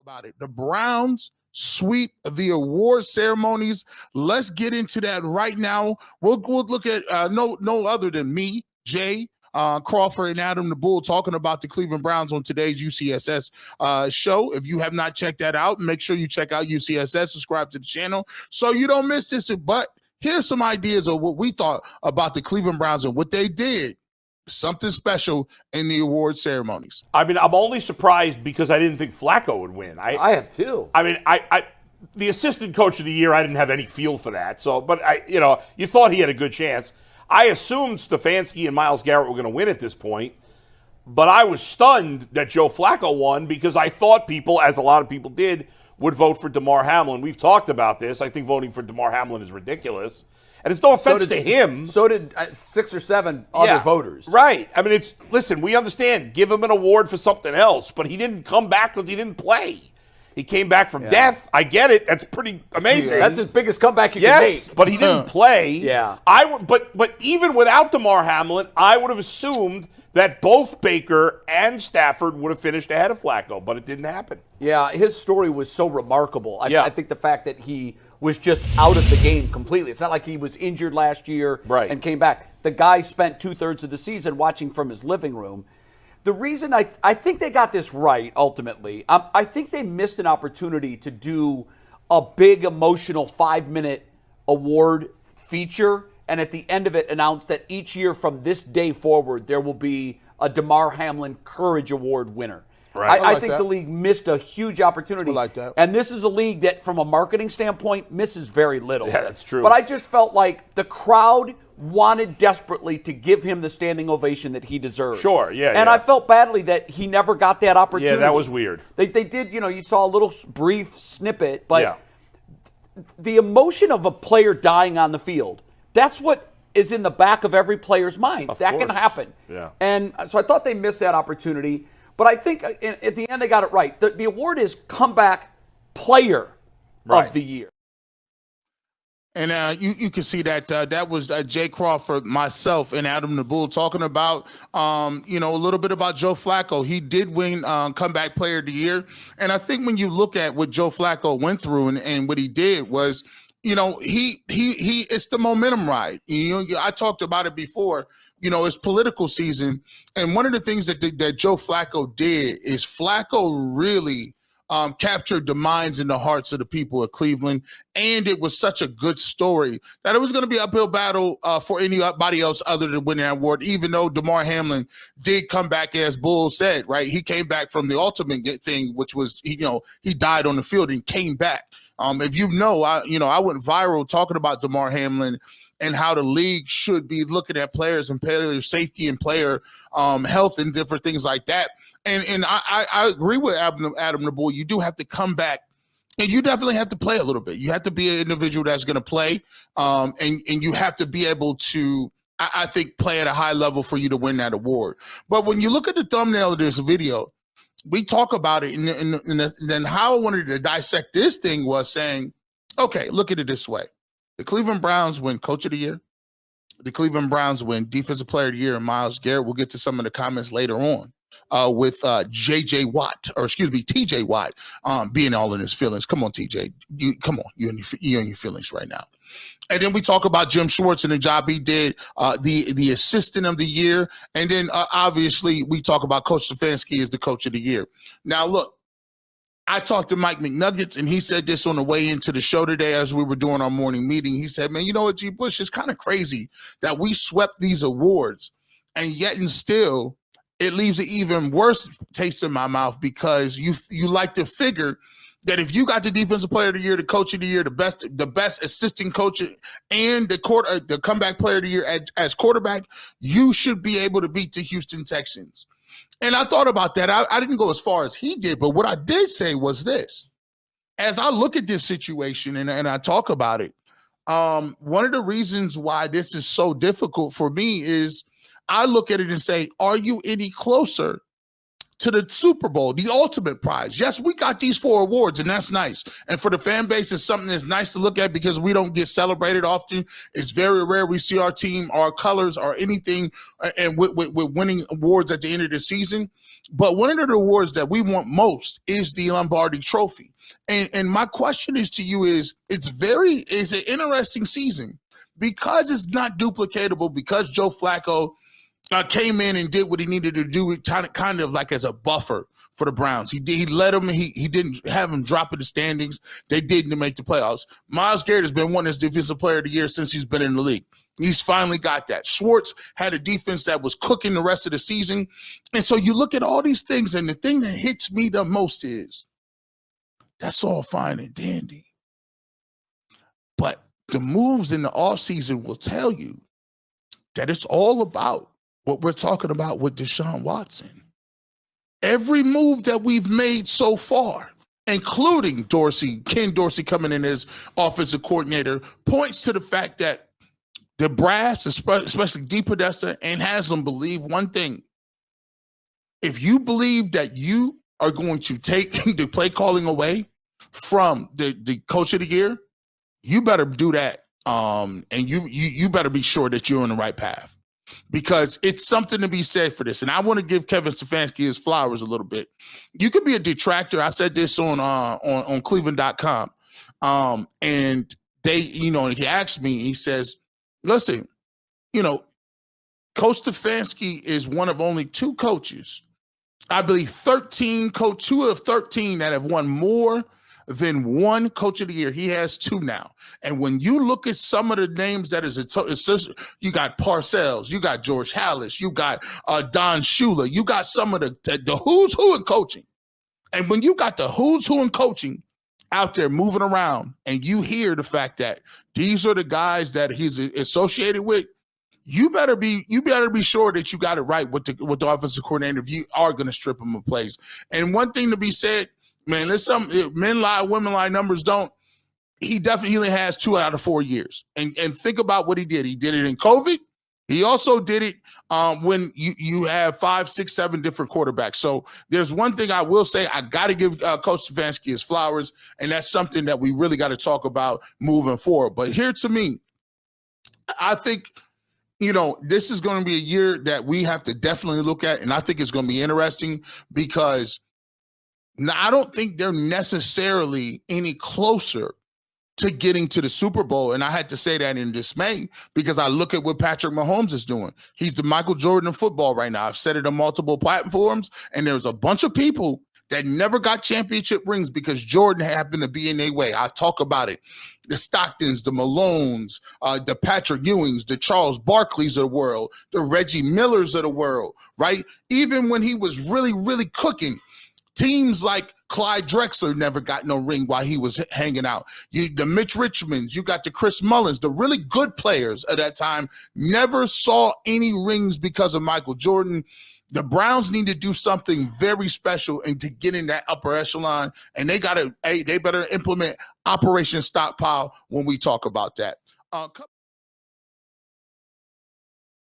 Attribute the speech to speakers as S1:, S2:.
S1: about it. The Browns sweep the award ceremonies. Let's get into that right now. We'll look at no other than me, Jay Crawford, and Adam the Bull talking about the Cleveland Browns on today's UCSS show. If you have not checked that out, make sure you check out UCSS, subscribe to the channel so you don't miss this. But here's some ideas of what we thought about the Cleveland Browns and what they did. Something special in the award ceremonies.
S2: I mean, I'm only surprised because I didn't think Flacco would win.
S3: I have too.
S2: I mean, the assistant coach of the year, I didn't have any feel for that. So, but you thought he had a good chance. I assumed Stefanski and Myles Garrett were going to win at this point, but I was stunned that Joe Flacco won because I thought people, as a lot of people did, would vote for Damar Hamlin. We've talked about this. I think voting for Damar Hamlin is ridiculous. And it's no offense to him.
S3: So did 6 or 7 other voters.
S2: Right. I mean, listen, we understand. Give him an award for something else. But he didn't come back because he didn't play. He came back from death. I get it. That's pretty amazing.
S3: Yeah. That's his biggest comeback you can make.
S2: But he didn't play.
S3: Yeah.
S2: But even without Damar Hamlin, I would have assumed that both Baker and Stafford would have finished ahead of Flacco, but it didn't happen.
S3: Yeah, his story was so remarkable. I think the fact that he was just out of the game completely. It's not like he was injured last year and came back. The guy spent 2/3 of the season watching from his living room. The reason I think they got this right, ultimately, I think they missed an opportunity to do a big emotional 5-minute award feature, and at the end of it announce that each year from this day forward there will be a Damar Hamlin Courage Award winner.
S2: Right.
S3: I think the league missed a huge opportunity.
S1: I like that.
S3: And this is a league that, from a marketing standpoint, misses very little.
S2: Yeah, that's true.
S3: But I just felt like the crowd wanted desperately to give him the standing ovation that he deserves.
S2: Sure, yeah.
S3: And I felt badly that he never got that opportunity.
S2: Yeah, that was weird.
S3: They did, you saw a little brief snippet, but the emotion of a player dying on the field, that's what is in the back of every player's mind. That can happen.
S2: Yeah.
S3: And so I thought they missed that opportunity. But I think at the end they got it right. The award is Comeback Player of the Year.
S1: And you can see that that was Jay Crawford, myself, and Adam the Bull talking about, a little bit about Joe Flacco. He did win Comeback Player of the Year. And I think when you look at what Joe Flacco went through and what he did was, he it's the momentum ride. I talked about it before. It's political season. And one of the things that Joe Flacco did is Flacco really captured the minds and the hearts of the people of Cleveland. And it was such a good story that it was going to be an uphill battle for anybody else other than winning that award, even though Damar Hamlin did come back, as Bull said, right? He came back from the ultimate thing, which was, he died on the field and came back. I went viral talking about Damar Hamlin and how the league should be looking at players and player safety and player health and different things like that. And I agree with Adam the Bull. You do have to come back, and you definitely have to play a little bit. You have to be an individual that's going to play, and you have to be able to, I think, play at a high level for you to win that award. But when you look at the thumbnail of this video, we talk about it, and then how I wanted to dissect this thing was saying, okay, look at it this way. The Cleveland Browns win Coach of the Year. The Cleveland Browns win Defensive Player of the Year and Myles Garrett. We'll get to some of the comments later on with TJ Watt being all in his feelings. Come on, TJ. You and your feelings right now. And then we talk about Jim Schwartz and the job he did, the assistant of the year. And then obviously we talk about Coach Stefanski as the coach of the year. Now, look, I talked to Mike McNuggets, and he said this on the way into the show today as we were doing our morning meeting. He said, man, you know what, G. Bush, it's kind of crazy that we swept these awards, and yet and still it leaves an even worse taste in my mouth because you like to figure that if you got the Defensive Player of the Year, the Coach of the Year, the best assistant coach, and the Comeback Player of the Year as quarterback, you should be able to beat the Houston Texans. And I thought about that. I didn't go as far as he did, but what I did say was this. As I look at this situation and I talk about it, one of the reasons why this is so difficult for me is I look at it and say, are you any closer to the Super Bowl, the ultimate prize. Yes, we got these 4 awards, and that's nice. And for the fan base, it's something that's nice to look at because we don't get celebrated often. It's very rare we see our team, our colors, or anything, and with winning awards at the end of the season. But one of the awards that we want most is the Lombardi Trophy. And my question is to you is, it's an interesting season because it's not duplicatable, because Joe Flacco came in and did what he needed to do, kind of like as a buffer for the Browns. He led them. He didn't have them drop in the standings. They didn't make the playoffs. Myles Garrett has been one as defensive player of the year since he's been in the league. He's finally got that. Schwartz had a defense that was cooking the rest of the season. And so you look at all these things, and the thing that hits me the most is that's all fine and dandy. But the moves in the offseason will tell you that it's all about what we're talking about with Deshaun Watson. Every move that we've made so far, including Ken Dorsey coming in as offensive coordinator, points to the fact that the brass, especially D. Podesta and Haslam, believe one thing. If you believe that you are going to take the play calling away from the coach of the year, you better do that. And you better be sure that you're on the right path, because it's something to be said for this. And I want to give Kevin Stefanski his flowers a little bit. You could be a detractor. I said this on Cleveland.com. And he asked me, he says, listen, Coach Stefanski is one of only 2 coaches, I believe 2 of 13 that have won more than 1 coach of the year. He has 2 now. And when you look at some of the names that you got Parcells, you got George Halas, you got Don Shula, you got some of the who's who in coaching. And when you got the who's who in coaching out there moving around, and you hear the fact that these are the guys that he's associated with, you better be sure that you got it right with the offensive coordinator if you are going to strip him of plays. And one thing to be said, man, there's some men lie, women lie, numbers don't. He definitely has 2 out of 4 years. And think about what he did. He did it in COVID. He also did it when you have 5, 6, 7 different quarterbacks. So there's one thing I will say. I got to give Coach Stefanski his flowers, and that's something that we really got to talk about moving forward. But here, to me, I think, this is going to be a year that we have to definitely look at, and I think it's going to be interesting because I don't think they're necessarily any closer to getting to the Super Bowl. And I had to say that in dismay because I look at what Patrick Mahomes is doing. He's the Michael Jordan of football right now. I've said it on multiple platforms, and there's a bunch of people that never got championship rings because Jordan happened to be in their way. I talk about it. The Stocktons, the Malones, the Patrick Ewings, the Charles Barkleys of the world, the Reggie Millers of the world, right? Even when he was really, really cooking, teams like Clyde Drexler never got no ring while he was hanging out. The Mitch Richmonds, you got the Chris Mullins, the really good players at that time never saw any rings because of Michael Jordan. The Browns need to do something very special and to get in that upper echelon, and they better implement Operation Stockpile when we talk about that.